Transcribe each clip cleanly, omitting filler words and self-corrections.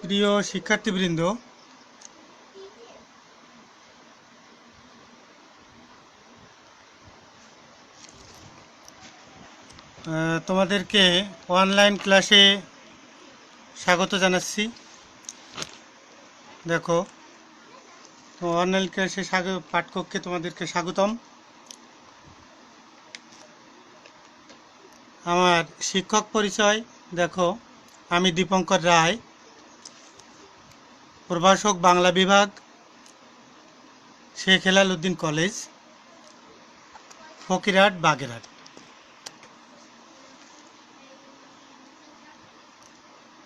প্রিয় শিক্ষার্থীবৃন্দ, তোমাদেরকে অনলাইন ক্লাসে স্বাগত জানাচ্ছি। দেখো, অনলাইন ক্লাসে পাঠকক্ষে তোমাদেরকে স্বাগতম। আমার শিক্ষক পরিচয় দেখো, আমি দীপঙ্কর রায়, প্রভাষক বাংলা বিভাগ, শেখ হেলাল উদ্দিন কলেজ, ফকিরহাট, বাগেরহাট।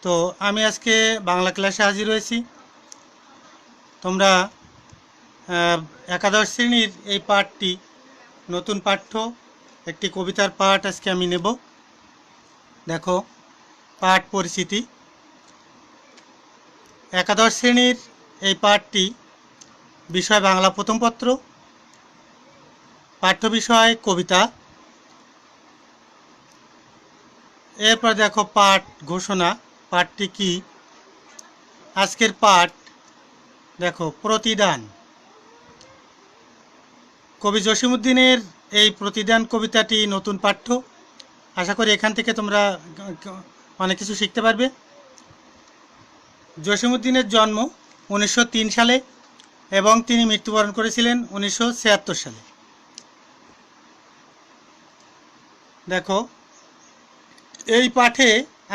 তো আমি আজকে বাংলা ক্লাসে হাজির হয়েছি। তোমরা একাদশ শ্রেণীর এই পাঠটি নতুন পাঠ্য, একটি কবিতার পাঠ আজকে আমি নেব। দেখো, পাঠ পরিচিতি। একাদশ শ্রেণীর এই পাঠটি বিষয় বাংলা প্রথম পত্র, পাঠ্য বিষয় কবিতা। এরপর দেখো পাঠ ঘোষণা। পাঠটি কি? আজকের পাঠ দেখো, প্রতিদান। কবি জসিমউদ্দিনের এই প্রতিদান কবিতাটি নতুন পাঠ্য। আশা করি এখান থেকে তোমরা অনেক কিছু শিখতে পারবে। জসিমউদ্দিনের জন্ম 1903 সালে এবং তিনি মৃত্যুবরণ করেছিলেন 1976 সালে। দেখো, এই পাঠে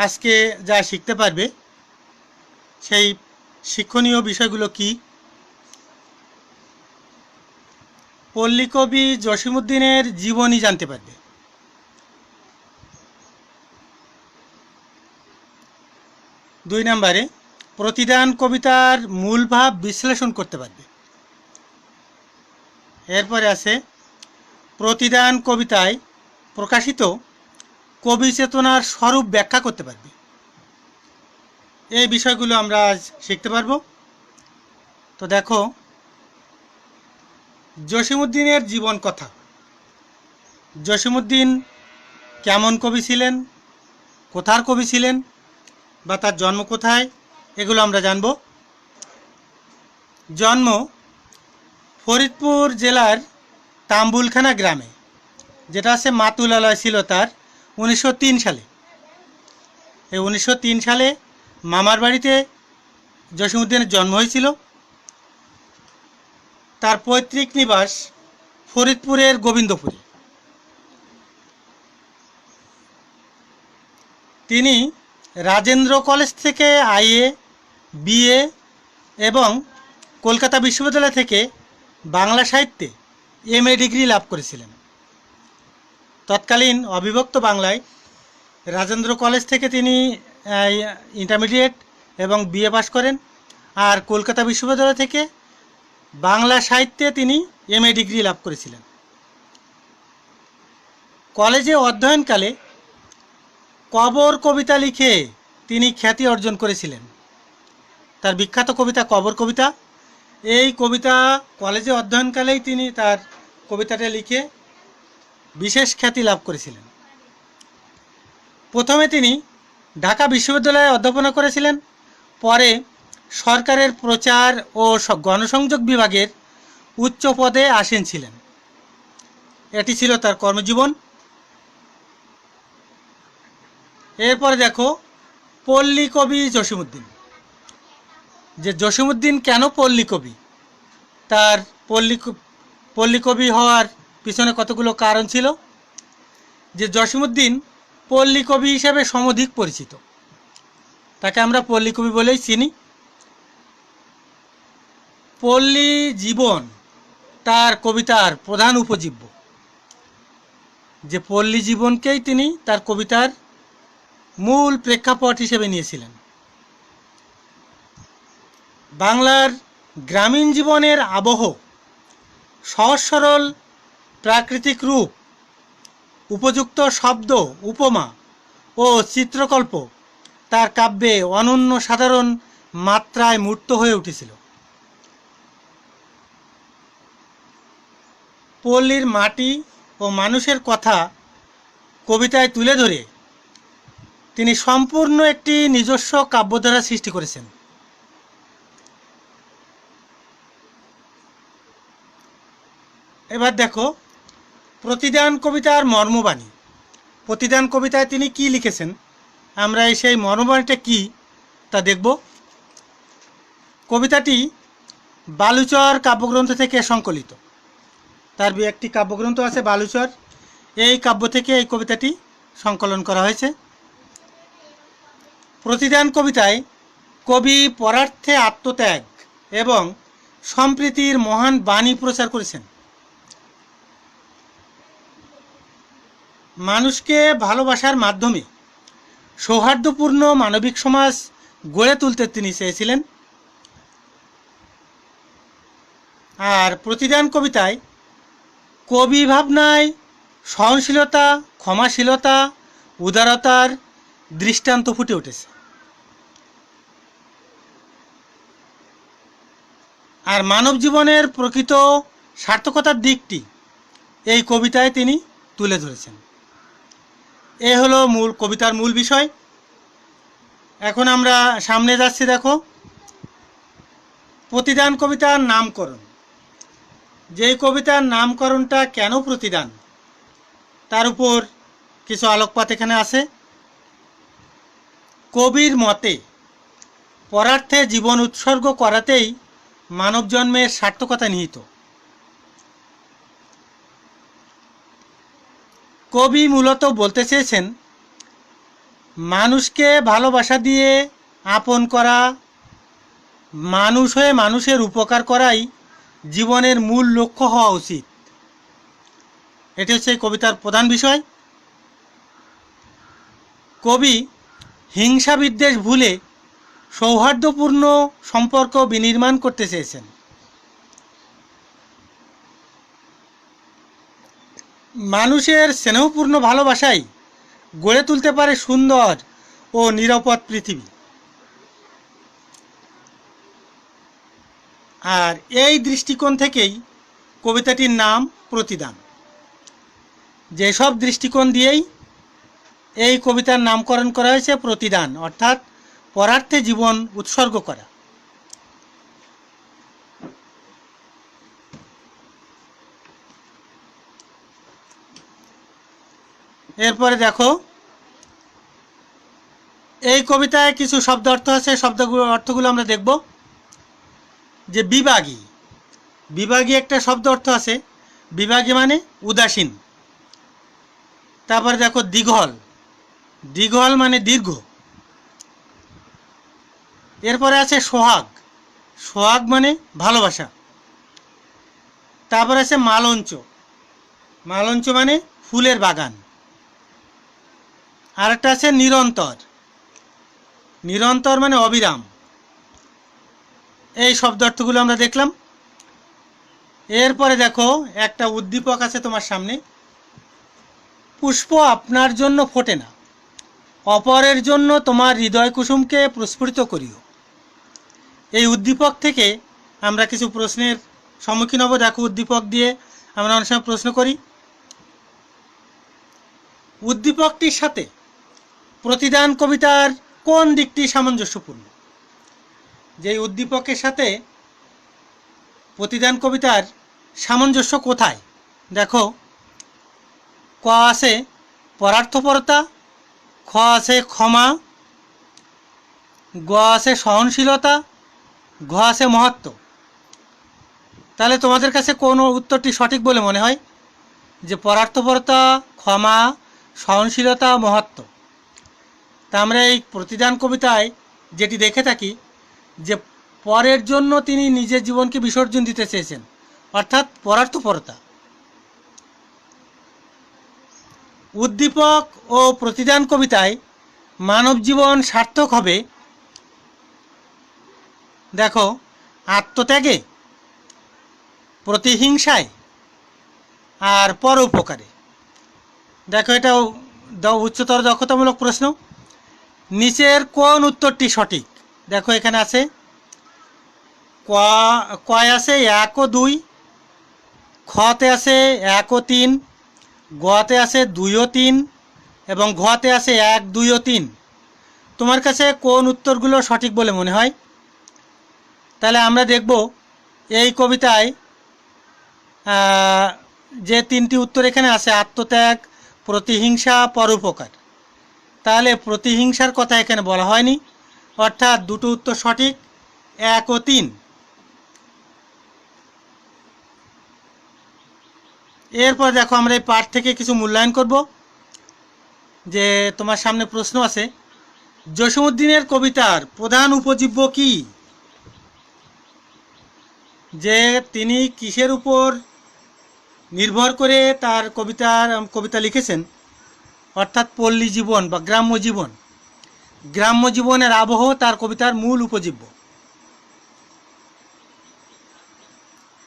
আজকে যা শিখতে পারবে সেই শিক্ষণীয় বিষয়গুলো কি? পল্লীকবি জসিমউদ্দিনের জীবনী জানতে পারবে। 2 নম্বরে প্রতিদান কবিতার মূল ভাব বিশ্লেষণ করতে পারবে। এরপরে আছে প্রতিদান কবিতায় প্রকাশিত কবি চেতনার স্বরূপ ব্যাখ্যা করতে পারবে। এই বিষয়গুলো আমরা আজ শিখতে পারবো। তো দেখো, জসিমউদ্দিনের জীবন কথা। জসিমউদ্দিন কেমন কবি ছিলেন, কোথার কবি ছিলেন, বা তার জন্ম কোথায়, এগুলো আমরা জানব। জন্ম ফরিদপুর জেলার তাম্বুলখানা গ্রামে, যেটা আছে মাতুলালয় ছিল তার 1903 সালে। এই 1903 সালে মামার বাড়িতে জসিমউদ্দিনের জন্ম হয়েছিল। তার পৈতৃক নিবাস ফরিদপুরের গোবিন্দপুরে। তিনি রাজেন্দ্র কলেজ থেকে আইএ, বিএ এবং কলকাতা বিশ্ববিদ্যালয় থেকে বাংলা সাহিত্যে এমএ ডিগ্রি লাভ করেছিলেন। তৎকালীন অবিভক্ত বাংলায় রাজেন্দ্র কলেজ থেকে তিনি ইন্টারমিডিয়েট এবং বিএ পাশ করেন, আর কলকাতা বিশ্ববিদ্যালয় থেকে বাংলা সাহিত্যে তিনি এমএ ডিগ্রি লাভ করেছিলেন। কলেজে অধ্যয়নকালে কবর কবিতা লিখে তিনি খ্যাতি অর্জন করেছিলেন। তার বিখ্যাত কবিতা কবর কবিতা। এই কবিতা কলেজে অধ্যয়নকালেই তিনি তার কবিতাটা লিখে বিশেষ খ্যাতি লাভ করেছিলেন। প্রথমে তিনি ঢাকা বিশ্ববিদ্যালয়ে অধ্যাপনা করেছিলেন, পরে সরকারের প্রচার ও গণসংযোগ বিভাগের উচ্চ পদে আসীন ছিলেন। এটি ছিল তার কর্মজীবন। এরপরে দেখো পল্লী কবি জসিমউদ্দিন। যে জসিমউদ্দিন কেন পল্লী কবি, তার পল্লী কবি হওয়ার পিছনে কতগুলো কারণ ছিল। যে জসিমউদ্দিন পল্লী কবি হিসেবে সমধিক পরিচিত, তাকে আমরা পল্লী কবি বলেই চিনি। পল্লী জীবন তার কবিতার প্রধান উপজীব্য। যে পল্লী জীবনকেই তিনি তার কবিতার মূল প্রেক্ষাপট হিসেবে নিয়েছিলেন। বাংলার গ্রামীণ জীবনের আবহ, সহজ সরল প্রাকৃতিক রূপ, উপযুক্ত শব্দ, উপমা ও চিত্রকল্প তার কাব্যে অনন্য সাধারণ মাত্রায় মূর্ত হয়ে উঠেছিল। পল্লীর মাটি ও মানুষের কথা কবিতায় তুলে ধরে তিনি সম্পূর্ণ একটি নিজস্ব কাব্যধারা সৃষ্টি করেছেন। এবার দেখো প্রতিদান কবিতার মর্মবাণী। প্রতিদান কবিতায় তিনি কি লিখেছেন, আমরা সেই মর্মবাণীটা কি তা দেখব। কবিতাটি বালুচর কাব্যগ্রন্থ থেকে সংকলিত। তার একটি কাব্যগ্রন্থ আছে বালুচর, এই কাব্য থেকে এই কবিতাটি সংকলন করা হয়েছে। প্রতিদান কবিতায় কবি পরার্থে আত্মত্যাগ এবং সম্প্রীতির মহান বাণী প্রচার করেছেন। মানুষকে ভালোবাসার মাধ্যমে সৌহার্দ্যপূর্ণ মানবিক সমাজ গড়ে তুলতে তিনি চেয়েছিলেন। আর প্রতিদান কবিতায় কবি ভাবনায় সহনশীলতা, ক্ষমাশীলতা, উদারতার দৃষ্টান্ত ফুটে উঠেছে। আর মানব জীবনের প্রকৃত সার্থকতার দিকটি এই কবিতায় তিনি তুলে ধরেছেন। এ হলো কবিতার মূল বিষয়। এখন আমরা সামনে যাচ্ছি। দেখো প্রতিদান কবিতার নামকরণ। যেই কবিতার নামকরণটা কেন প্রতিদান, তার উপর কিছু আলোকপাত এখানে আছে। কবির মতে পরার্থে জীবন উৎসর্গ করাতেই মানব জন্মের সার্থকতা নিহিত। কবি মূলত বলতে চেয়েছেন, মানুষকে ভালোবাসা দিয়ে আপন করা, মানুষ হয়ে মানুষের উপকার করাই জীবনের মূল লক্ষ্য হওয়া উচিত। এটি হচ্ছে এই কবিতার প্রধান বিষয়। কবি হিংসা বিদ্বেষ ভুলে সৌহার্দ্যপূর্ণ সম্পর্ক বিনির্মাণ করতে চেয়েছেন। মানুষের স্নেহপূর্ণ ভালোবাসাই গড়ে তুলতে পারে সুন্দর ও নিরাপদ পৃথিবী। আর এই দৃষ্টিকোণ থেকেই কবিতাটির নাম প্রতিদান। যেসব দৃষ্টিকোণ দিয়েই এই কবিতার নামকরণ করা হয়েছে প্রতিদান, অর্থাৎ পরার্থে জীবন উৎসর্গ করা। এরপরে দেখো এই কবিতায় কিছু শব্দ অর্থ আছে, অর্থগুলো আমরা দেখব। যে বিভাগী, বিভাগী একটা শব্দ অর্থ আছে। বিভাগী মানে উদাসীন। তারপরে দেখো দীঘল, দীঘল মানে দীর্ঘ। এরপরে আছে সোহাগ, সোহাগ মানে ভালোবাসা। তারপরে আছে মালঞ্চ, মালঞ্চ মানে ফুলের বাগান। আর একটা আছে নিরন্তর, নিরন্তর মানে অবিরাম। এই শব্দ অর্থগুলো আমরা দেখলাম। এরপরে দেখো একটা উদ্দীপক আছে তোমার সামনে। পুষ্প আপনার জন্য ফোটে না, অপরের জন্য তোমার হৃদয় কুসুমকে প্রস্ফুটিত করিও। এই উদ্দীপক থেকে আমরা কিছু প্রশ্নের সম্মুখীন হব। দেখো উদ্দীপক দিয়ে আমরা অনেক সময় প্রশ্ন করি। উদ্দীপকটির সাথে প্রতিদান কবিতার কোন দিকটি সামঞ্জস্যপূর্ণ? যেই উদ্দীপকের সাথে প্রতিদান কবিতার সামঞ্জস্য কোথায়? দেখো ক আছে পরার্থপরতা, খ আছে ক্ষমা, গ আছে সহনশীলতা, ঘ আছে মহত্ব। তাহলে তোমাদের কাছে কোন উত্তরটি সঠিক বলে মনে হয়? যে পরার্থপরতা, ক্ষমা, সহনশীলতা, মহত্ব। তা আমরা এই প্রতিদান কবিতায় যেটি দেখে থাকি যে পরের জন্য তিনি নিজের জীবনকে বিসর্জন দিতে চেয়েছেন, অর্থাৎ পরার্থপরতা। উদ্দীপক ও প্রতিদান কবিতায় মানব জীবন সার্থক হবে দেখো আত্মত্যাগে, প্রতিহিংসায় আর পরোপকারে। দেখো এটাও উচ্চতর দক্ষতামূলক প্রশ্ন। নিচের কোন উত্তরটি সঠিক? দেখো এখানে আছে কয় আছে 1 ও 2, খতে আছে 1 ও 3, গতে আছে 2 ও 3 এবং ঘতে আছে 1, 2 ও 3। তোমার কাছে কোন উত্তরগুলো সঠিক বলে মনে হয়? তাহলে আমরা দেখব এই কবিতায় যে তিনটি উত্তর এখানে আছে, আত্মত্যাগ, প্রতিহিংসা, পরোপকার, তাহলে প্রতিহিংসার কথা এখানে বলা হয়নি, অর্থাৎ দুটো উত্তর সঠিক, 1 ও 3। এরপর দেখো আমরা এই পাঠ থেকে কিছু মূল্যায়ন করব। যে তোমার সামনে প্রশ্ন আছে, জসীমউদ্দীনের কবিতার প্রধান উপজীব্য কি? যে তিনি কিসের উপর নির্ভর করে তার কবিতা লিখেছেন, অর্থাৎ পল্লী জীবন বা গ্রাম্য জীবনের আবহ তার কবিতার মূল উপজীব্য।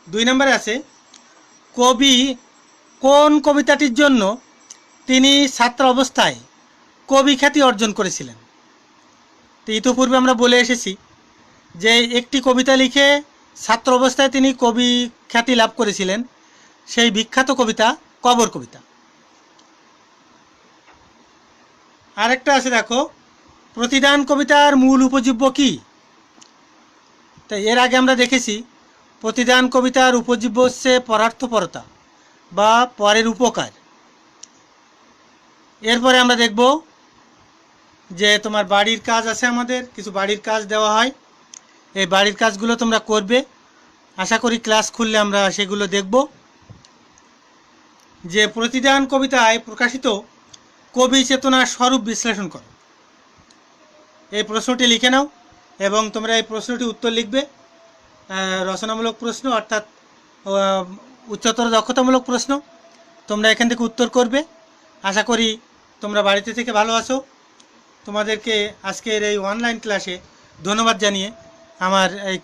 2 নম্বরে আছে, কবি কোন কবিতাটির জন্য তিনি ছাত্র অবস্থায় কবি খ্যাতি অর্জন করেছিলেন? তো ইতিপূর্বে আমরা বলে এসেছি যে একটি কবিতা লিখে ছাত্র অবস্থায় তিনি কবি খ্যাতি লাভ করেছিলেন, সেই বিখ্যাত কবিতা কবর কবিতা। আরেকটা আছে দেখো, প্রতিদান কবিতার মূল উপজীব্য কি? তাই এর আগে আমরা দেখেছি প্রতিদান কবিতার উপজীব্য হচ্ছে পরার্থপরতা বা পরের উপকার। এরপরে আমরা দেখব যে তোমার বাড়ির কাজ আছে, আমাদের কিছু বাড়ির কাজ দেওয়া হয়, এই বাড়ির কাজগুলো তোমরা করবে। আশা করি ক্লাস খুললে আমরা সেগুলো দেখব। যে প্রতিদান কবিতায় প্রকাশিত কবি চেতনার স্বরূপ বিশ্লেষণ করো। এই প্রশ্নটি লিখে নাও এবং তোমরা এই প্রশ্নটি উত্তর লিখবে। রচনামূলক প্রশ্ন, অর্থাৎ উচ্চতর দক্ষতামূলক প্রশ্ন, তোমরা এখান থেকে উত্তর করবে। আশা করি তোমরা বাড়িতে থেকে ভালো আছো। তোমাদেরকে আজকের এই অনলাইন ক্লাসে ধন্যবাদ জানিয়ে আমার এই